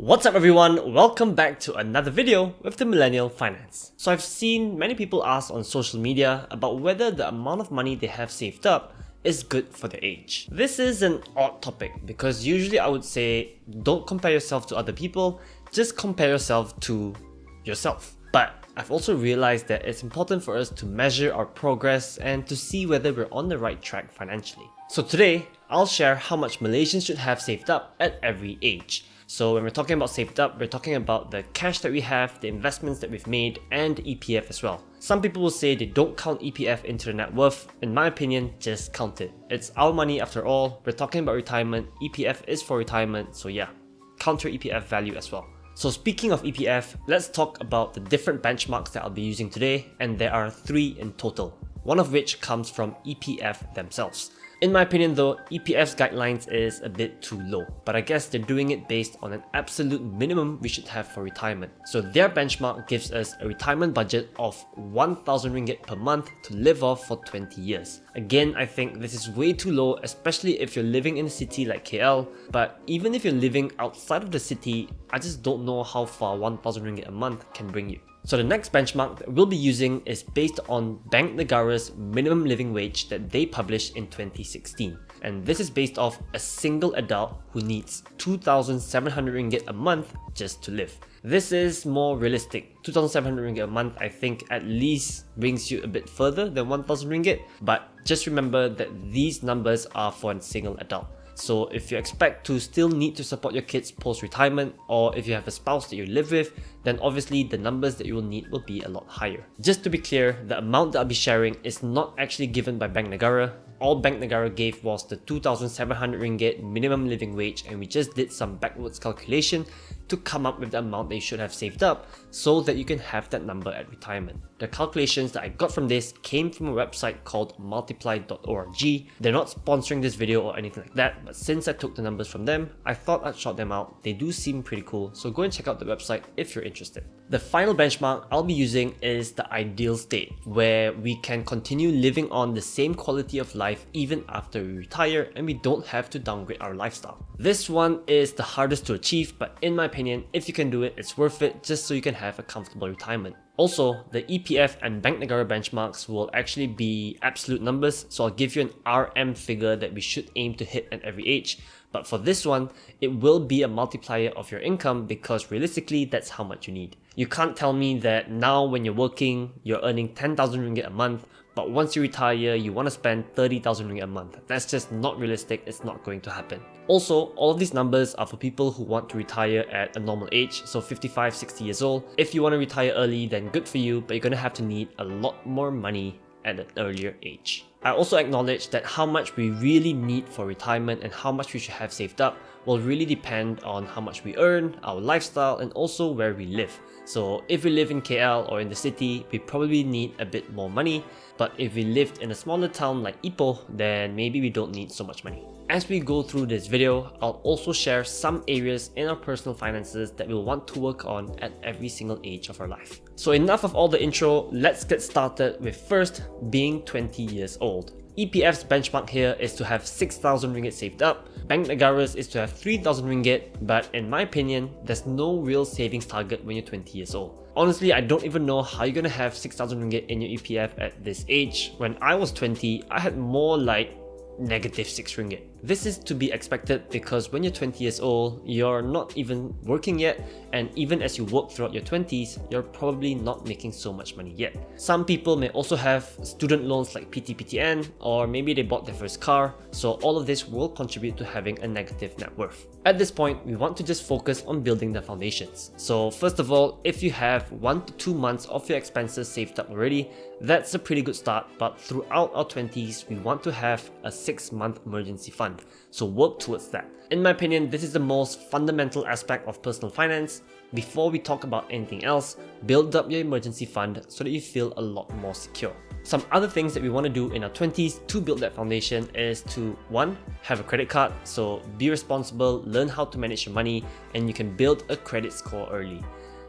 What's up everyone, welcome back to another video with the Millennial Finance. So I've seen many people ask on social media about whether the amount of money they have saved up is good for their age. This is an odd topic because usually I would say don't compare yourself to other people, just compare yourself to yourself. But I've also realized that it's important for us to measure our progress and to see whether we're on the right track financially. So today, I'll share how much Malaysians should have saved up at every age. So when we're talking about saved up, we're talking about the cash that we have, the investments that we've made, and EPF as well. Some people will say they don't count EPF into their net worth. In my opinion, just count it. It's our money after all. We're talking about retirement. EPF is for retirement, so yeah, count your EPF value as well. So speaking of EPF, let's talk about the different benchmarks that I'll be using today, and there are 3 in total, one of which comes from EPF themselves. In my opinion though, EPF's guidelines is a bit too low, but I guess they're doing it based on an absolute minimum we should have for retirement. So their benchmark gives us a retirement budget of 1,000 ringgit per month to live off for 20 years. Again, I think this is way too low, especially if you're living in a city like KL, but even if you're living outside of the city, I just don't know how far 1,000 ringgit a month can bring you. So the next benchmark that we'll be using is based on Bank Negara's minimum living wage that they published in 2016. And this is based off a single adult who needs 2,700 ringgit a month just to live. This is more realistic. 2,700 ringgit a month I think at least brings you a bit further than 1,000 ringgit. But just remember that these numbers are for a single adult. So if you expect to still need to support your kids post-retirement, or if you have a spouse that you live with, then obviously the numbers that you will need will be a lot higher. Just to be clear, the amount that I'll be sharing is not actually given by Bank Negara. All Bank Negara gave was the 2,700 ringgit minimum living wage, and we just did some backwards calculation to come up with the amount that you should have saved up so that you can have that number at retirement. The calculations that I got from this came from a website called multiply.org. They're not sponsoring this video or anything like that, but since I took the numbers from them, I thought I'd shout them out. They do seem pretty cool, so go and check out the website if you're interested. The final benchmark I'll be using is the ideal state, where we can continue living on the same quality of life even after we retire and we don't have to downgrade our lifestyle. This one is the hardest to achieve, but in my opinion, if you can do it, it's worth it just so you can have a comfortable retirement. Also, the EPF and Bank Negara benchmarks will actually be absolute numbers, so I'll give you an RM figure that we should aim to hit at every age. But for this one, it will be a multiplier of your income because realistically, that's how much you need. You can't tell me that now when you're working, you're earning 10,000 ringgit a month, but once you retire, you want to spend 30,000 ringgit a month. That's just not realistic, it's not going to happen. Also, all of these numbers are for people who want to retire at a normal age, so 55, 60 years old. If you want to retire early, then good for you, but you're going to have to need a lot more money at an earlier age. I also acknowledge that how much we really need for retirement and how much we should have saved up will really depend on how much we earn, our lifestyle, and also where we live. So if we live in KL or in the city, we probably need a bit more money, but if we lived in a smaller town like Ipoh, then maybe we don't need so much money. As we go through this video, I'll also share some areas in our personal finances that we'll want to work on at every single age of our life. So enough of all the intro, let's get started with first being 20 years old. EPF's benchmark here is to have 6,000 ringgit saved up. Bank Negara's is to have 3,000 ringgit, but in my opinion, there's no real savings target when you're 20 years old. Honestly, I don't even know how you're gonna have 6,000 ringgit in your EPF at this age. When I was 20, I had more like -6 ringgit. This is to be expected because when you're 20 years old, you're not even working yet, and even as you work throughout your 20s, you're probably not making so much money yet. Some people may also have student loans like PT/PTN, or maybe they bought their first car, so all of this will contribute to having a negative net worth. At this point, we want to just focus on building the foundations. So first of all, if you have 1 to 2 months of your expenses saved up already, that's a pretty good start, but throughout our 20s, we want to have a 6-month emergency fund. So work towards that. In my opinion, this is the most fundamental aspect of personal finance. Before we talk about anything else, build up your emergency fund so that you feel a lot more secure. Some other things that we want to do in our 20s to build that foundation is to 1. Have a credit card, so be responsible, learn how to manage your money, and you can build a credit score early.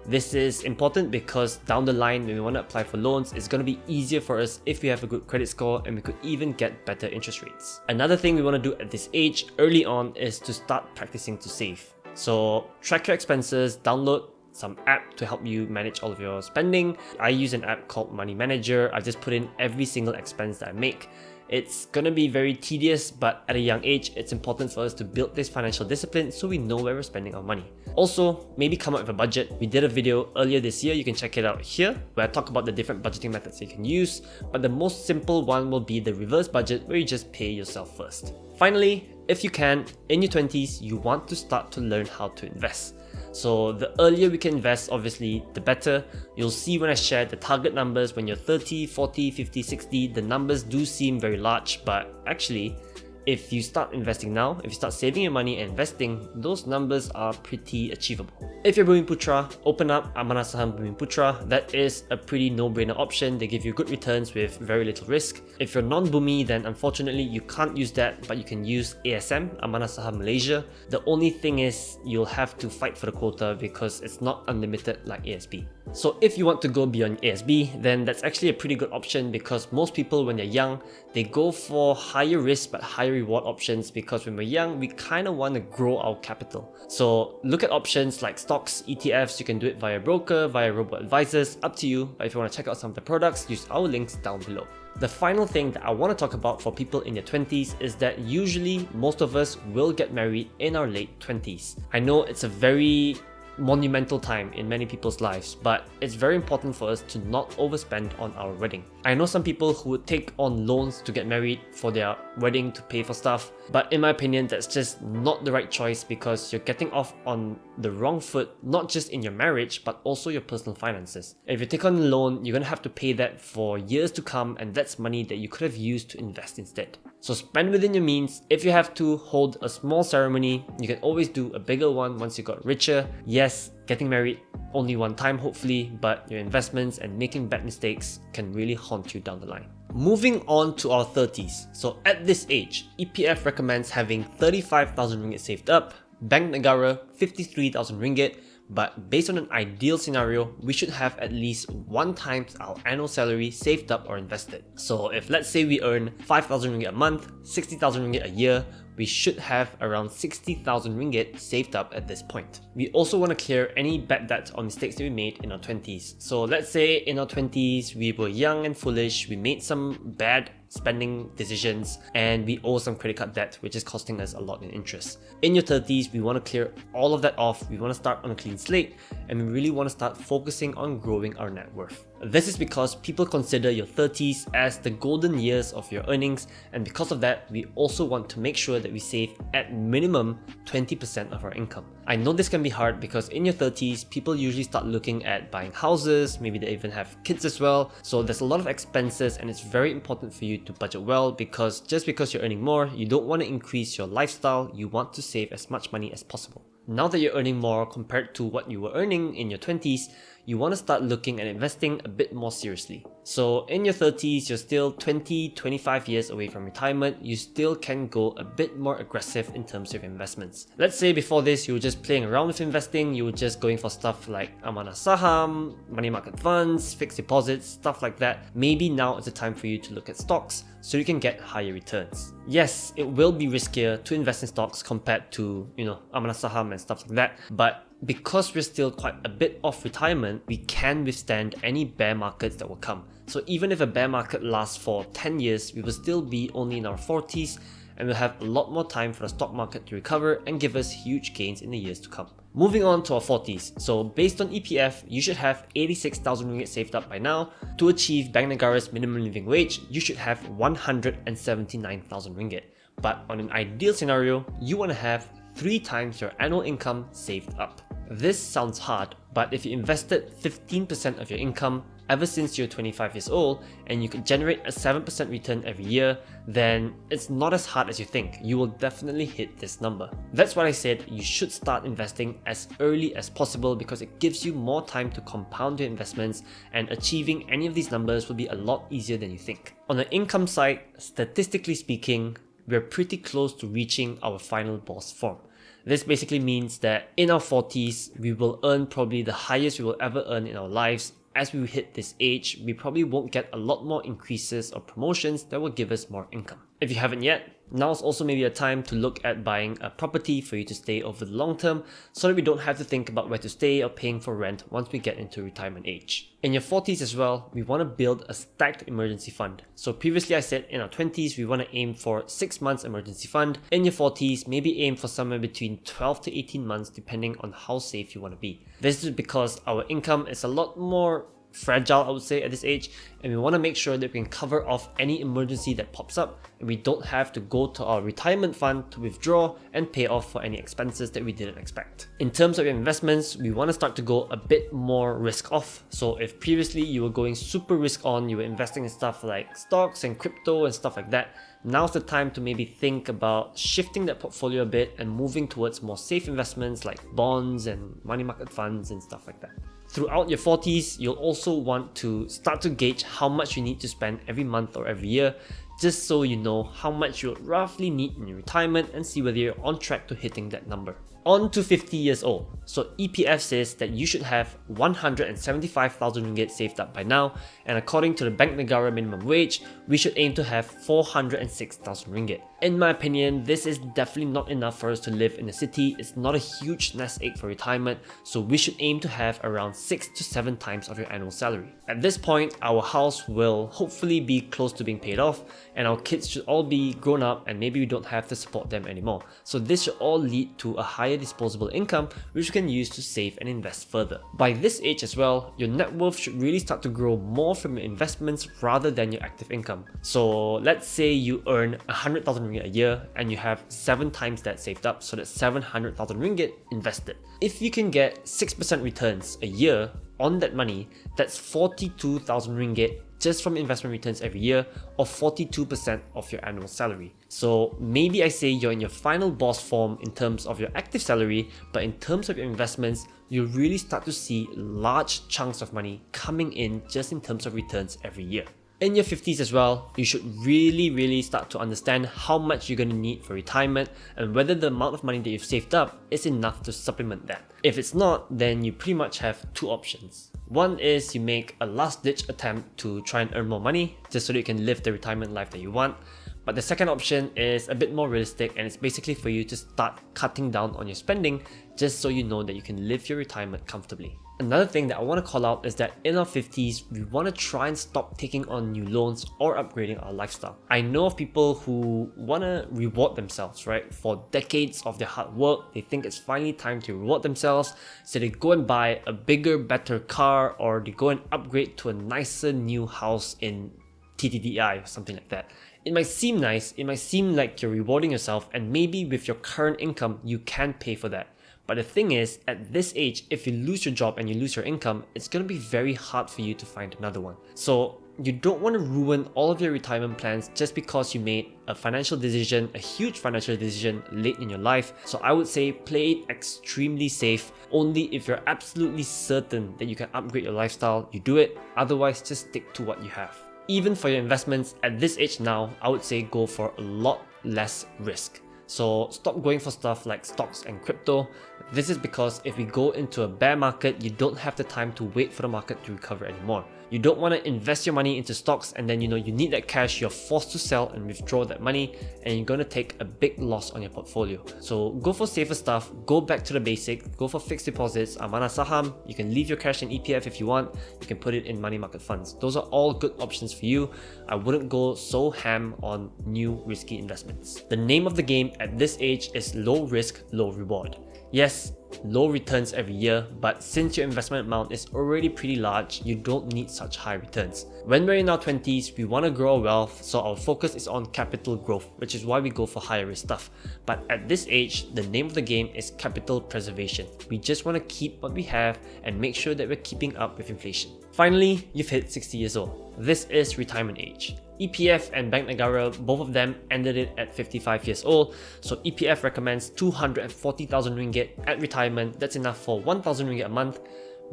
This is important because down the line when we want to apply for loans, it's going to be easier for us if we have a good credit score and we could even get better interest rates. Another thing we want to do at this age early on is to start practicing to save. So track your expenses, download some app to help you manage all of your spending. I use an app called Money Manager. I just put in every single expense that I make. It's gonna be very tedious, but at a young age, it's important for us to build this financial discipline so we know where we're spending our money. Also, maybe come up with a budget. We did a video earlier this year, you can check it out here, where I talk about the different budgeting methods you can use, but the most simple one will be the reverse budget, where you just pay yourself first. Finally, if you can, in your 20s, you want to start to learn how to invest. So the earlier we can invest, obviously, the better. You'll see when I share the target numbers when you're 30, 40, 50, 60, the numbers do seem very large, but actually, if you start investing now, if you start saving your money and investing, those numbers are pretty achievable. If you're Bumi Putra, open up Amanah Saham Bumi Putra. That is a pretty no-brainer option. They give you good returns with very little risk. If you're non-Bumi, then unfortunately you can't use that, but you can use ASM, Amanah Saham Malaysia. The only thing is you'll have to fight for the quota because it's not unlimited like ASB. So if you want to go beyond ASB, then that's actually a pretty good option because most people when they're young, they go for higher risk but higher reward options because when we're young, we kind of want to grow our capital. So look at options like stocks, ETFs. You can do it via broker, via robo-advisors, up to you. But if you want to check out some of the products, use our links down below. The final thing that I want to talk about for people in their 20s is that usually most of us will get married in our late 20s. I know it's a very monumental time in many people's lives, but it's very important for us to not overspend on our wedding. I know some people who would take on loans to get married for their wedding to pay for stuff, but in my opinion, that's just not the right choice because you're getting off on the wrong foot, not just in your marriage, but also your personal finances. If you take on a loan, you're gonna have to pay that for years to come, and that's money that you could have used to invest instead. So spend within your means. If you have to hold a small ceremony, you can always do a bigger one once you got richer. Yes, getting married only one time hopefully, but your investments and making bad mistakes can really haunt you down the line. Moving on to our 30s. So at this age, EPF recommends having 35,000 ringgit saved up, Bank Negara 53,000 ringgit, but based on an ideal scenario, we should have at least 1 times our annual salary saved up or invested. So if let's say we earn 5,000 ringgit a month, 60,000 ringgit a year, we should have around 60,000 ringgit saved up at this point. We also want to clear any bad debts or mistakes that we made in our 20s. So let's say in our 20s, we were young and foolish, we made some bad spending decisions, and we owe some credit card debt, which is costing us a lot in interest. In your 30s, we want to clear all of that off. We want to start on a clean slate, and we really want to start focusing on growing our net worth. This is because people consider your 30s as the golden years of your earnings, and because of that, we also want to make sure that we save at minimum 20% of our income. I know this can be hard because in your 30s, people usually start looking at buying houses, maybe they even have kids as well. So there's a lot of expenses, and it's very important for you to budget well because just because you're earning more, you don't want to increase your lifestyle, you want to save as much money as possible. Now that you're earning more compared to what you were earning in your 20s, you want to start looking at investing a bit more seriously. So in your 30s, you're still 20, 25 years away from retirement, you still can go a bit more aggressive in terms of investments. Let's say before this, you were just playing around with investing, you were just going for stuff like Amanah Saham, money market funds, fixed deposits, stuff like that. Maybe now is the time for you to look at stocks so you can get higher returns. Yes, it will be riskier to invest in stocks compared to, Amanah Saham and stuff like that, but because we're still quite a bit off retirement, we can withstand any bear markets that will come. So even if a bear market lasts for 10 years, we will still be only in our 40s and we'll have a lot more time for the stock market to recover and give us huge gains in the years to come. Moving on to our 40s. So based on EPF, you should have 86,000 ringgit saved up by now. To achieve Bank Negara's minimum living wage, you should have 179,000 ringgit. But on an ideal scenario, you want to have 3 times your annual income saved up. This sounds hard, but if you invested 15% of your income ever since you're 25 years old and you could generate a 7% return every year, then it's not as hard as you think. You will definitely hit this number. That's why I said you should start investing as early as possible because it gives you more time to compound your investments, and achieving any of these numbers will be a lot easier than you think. On the income side, statistically speaking, we're pretty close to reaching our final boss form. This basically means that in our 40s, we will earn probably the highest we will ever earn in our lives. As we hit this age, we probably won't get a lot more increases or promotions that will give us more income. If you haven't yet, Now is also maybe a time to look at buying a property for you to stay over the long term so that we don't have to think about where to stay or paying for rent once we get into retirement age. In your 40s as well, we want to build a stacked emergency fund. So previously I said in our 20s, we want to aim for 6 months emergency fund. In your 40s, maybe aim for somewhere between 12 to 18 months depending on how safe you want to be. This is because our income is a lot more fragile, I would say, at this age, and we want to make sure that we can cover off any emergency that pops up and we don't have to go to our retirement fund to withdraw and pay off for any expenses that we didn't expect. In terms of your investments, we want to start to go a bit more risk off. So if previously you were going super risk on, you were investing in stuff like stocks and crypto and stuff like that, now's the time to maybe think about shifting that portfolio a bit and moving towards more safe investments like bonds and money market funds and stuff like that. Throughout your 40s, you'll also want to start to gauge how much you need to spend every month or every year, just so you know how much you'll roughly need in your retirement and see whether you're on track to hitting that number. On to 50 years old. So EPF says that you should have 175,000 ringgit saved up by now, and according to the Bank Negara minimum wage, we should aim to have 406,000 ringgit. In my opinion, this is definitely not enough for us to live in the city. It's not a huge nest egg for retirement, so we should aim to have around 6 to 7 times of your annual salary. At this point, our house will hopefully be close to being paid off, and our kids should all be grown up and maybe we don't have to support them anymore. So this should all lead to a higher disposable income which you can use to save and invest further. By this age as well, your net worth should really start to grow more from your investments rather than your active income. So let's say you earn 100,000 ringgit a year and you have 7 times that saved up, so that's 700,000 ringgit invested. If you can get 6% returns a year on that money, that's 42,000 ringgit just from investment returns every year, or 42% of your annual salary. So maybe I say you're in your final boss form in terms of your active salary, but in terms of your investments, you'll really start to see large chunks of money coming in just in terms of returns every year. In your 50s as well, you should really start to understand how much you're going to need for retirement and whether the amount of money that you've saved up is enough to supplement that. If it's not, then you pretty much have 2 options. One is you make a last-ditch attempt to try and earn more money just so that you can live the retirement life that you want. But the second option is a bit more realistic, and it's basically for you to start cutting down on your spending just so you know that you can live your retirement comfortably. Another thing that I want to call out is that in our 50s, we want to try and stop taking on new loans or upgrading our lifestyle. I know of people who want to reward themselves, right? For decades of their hard work, they think it's finally time to reward themselves, so they go and buy a bigger, better car, or they go and upgrade to a nicer new house in TTDI or something like that. It might seem nice, it might seem like you're rewarding yourself, and maybe with your current income, you can pay for that. But the thing is, at this age, if you lose your job and you lose your income, it's going to be very hard for you to find another one. So you don't want to ruin all of your retirement plans just because you made a financial decision, a huge financial decision late in your life. So I would say play it extremely safe. Only if you're absolutely certain that you can upgrade your lifestyle, you do it. Otherwise, just stick to what you have. Even for your investments at this age now, I would say go for a lot less risk. So stop going for stuff like stocks and crypto. This is because if we go into a bear market, you don't have the time to wait for the market to recover anymore. You don't want to invest your money into stocks and then you need that cash, you're forced to sell and withdraw that money, and you're going to take a big loss on your portfolio. So go for safer stuff, go back to the basic, go for fixed deposits, amanah saham. You can leave your cash in EPF if you want, you can put it in money market funds. Those are all good options for you. I wouldn't go so ham on new risky investments. The name of the game at this age is low risk, low reward. Yes, low returns every year, but since your investment amount is already pretty large, you don't need such high returns. When we're in our 20s, we want to grow our wealth, so our focus is on capital growth, which is why we go for higher risk stuff. But at this age, the name of the game is capital preservation. We just want to keep what we have and make sure that we're keeping up with inflation. Finally, you've hit 60 years old. This is retirement age. EPF and Bank Negara, both of them ended it at 55 years old. So EPF recommends 240,000 ringgit at retirement. That's enough for 1,000 ringgit a month.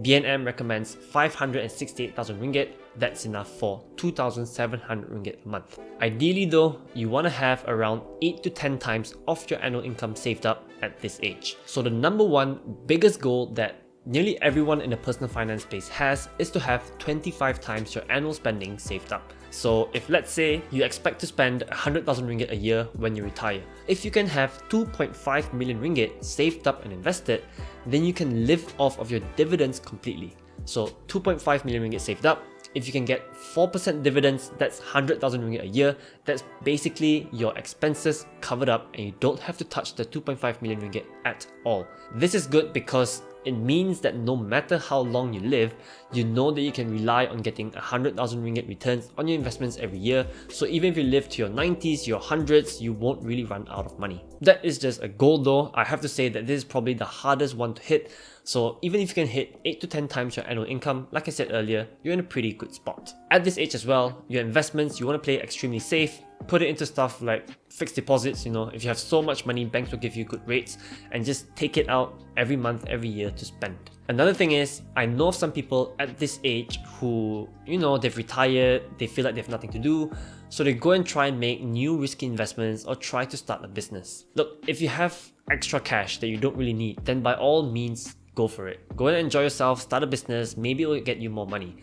BNM recommends 568,000 ringgit. That's enough for 2,700 ringgit a month. Ideally though, you want to have around 8 to 10 times of your annual income saved up at this age. So the number one biggest goal that nearly everyone in the personal finance space has is to have 25 times your annual spending saved up. So if let's say you expect to spend 100,000 ringgit a year when you retire, if you can have 2.5 million ringgit saved up and invested, then you can live off of your dividends completely. So 2.5 million ringgit saved up. If you can get 4% dividends, that's 100,000 ringgit a year. That's basically your expenses covered up and you don't have to touch the 2.5 million ringgit at all. This is good because it means that no matter how long you live, you know that you can rely on getting 100,000 ringgit returns on your investments every year. So even if you live to your 90s, your 100s, you won't really run out of money. That is just a goal though. I have to say that this is probably the hardest one to hit. So even if you can hit 8 to 10 times your annual income, like I said earlier, you're in a pretty good spot. At this age as well, your investments, you want to play extremely safe. Put it into stuff like fixed deposits. If you have so much money, banks will give you good rates, and just take it out every month, every year to spend. Another thing is, I know of some people at this age who, they've retired, they feel like they have nothing to do, so they go and try and make new risky investments or try to start a business. Look, if you have extra cash that you don't really need, then by all means, go for it. Go and enjoy yourself, start a business, maybe it will get you more money.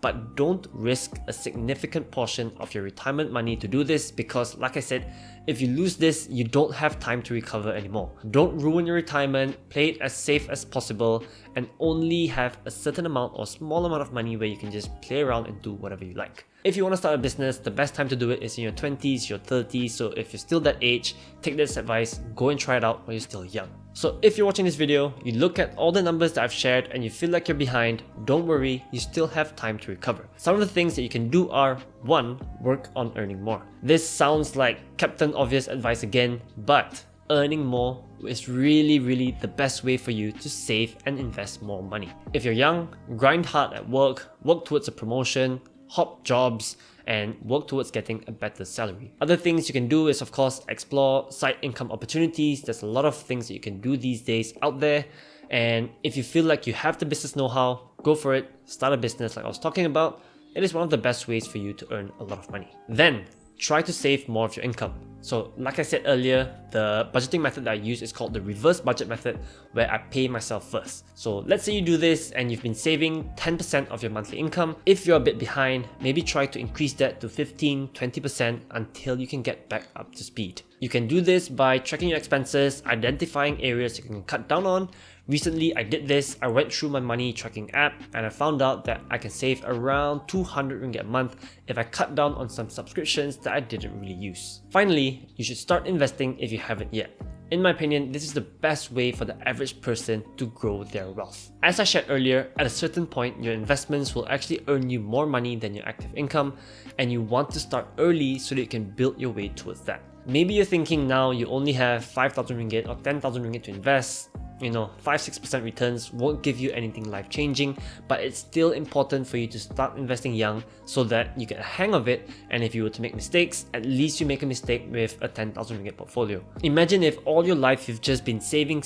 But don't risk a significant portion of your retirement money to do this because, like I said, if you lose this, you don't have time to recover anymore. Don't ruin your retirement, play it as safe as possible, and only have a certain amount or small amount of money where you can just play around and do whatever you like. If you want to start a business, the best time to do it is in your 20s, your 30s, so if you're still that age, take this advice, go and try it out while you're still young. So if you're watching this video, you look at all the numbers that I've shared and you feel like you're behind, don't worry, you still have time to recover. Some of the things that you can do are 1. Work on earning more. This sounds like Captain Obvious advice again, but earning more is really the best way for you to save and invest more money. If you're young, grind hard at work towards a promotion, hop jobs, and work towards getting a better salary. Other things you can do is, of course, explore side income opportunities. There's a lot of things that you can do these days out there. And if you feel like you have the business know-how, go for it. Start a business like I was talking about. It is one of the best ways for you to earn a lot of money. Then, try to save more of your income. So like I said earlier, the budgeting method that I use is called the reverse budget method, where I pay myself first. So let's say you do this and you've been saving 10% of your monthly income. If you're a bit behind, maybe try to increase that to 15-20% until you can get back up to speed. You can do this by tracking your expenses, identifying areas you can cut down on. Recently, I did this. I went through my money tracking app and I found out that I can save around 200 ringgit a month if I cut down on some subscriptions that I didn't really use. Finally, you should start investing if you haven't yet. In my opinion, this is the best way for the average person to grow their wealth. As I shared earlier, at a certain point, your investments will actually earn you more money than your active income, and you want to start early so that you can build your way towards that. Maybe you're thinking now you only have 5,000 ringgit or 10,000 ringgit to invest. 5-6% returns won't give you anything life-changing, but it's still important for you to start investing young so that you get a hang of it, and if you were to make mistakes, at least you make a mistake with a 10,000 ringgit portfolio. Imagine if all your life you've just been saving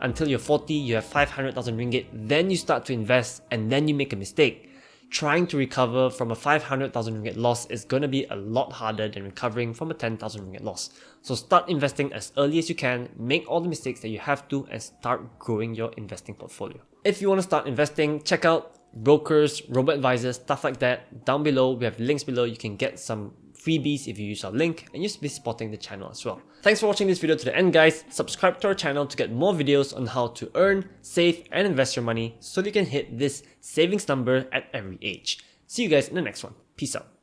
until you're 40, you have 500,000 ringgit, then you start to invest and then you make a mistake. Trying to recover from a 500,000 ringgit loss is going to be a lot harder than recovering from a 10,000 ringgit loss. So start investing as early as you can, make all the mistakes that you have to, and start growing your investing portfolio. If you want to start investing, check out brokers, robo-advisors, stuff like that. Down below, we have links below. You can get some freebies if you use our link, and you'll be supporting the channel as well. Thanks for watching this video to the end, guys. Subscribe to our channel to get more videos on how to earn, save, and invest your money so that you can hit this savings number at every age. See you guys in the next one. Peace out.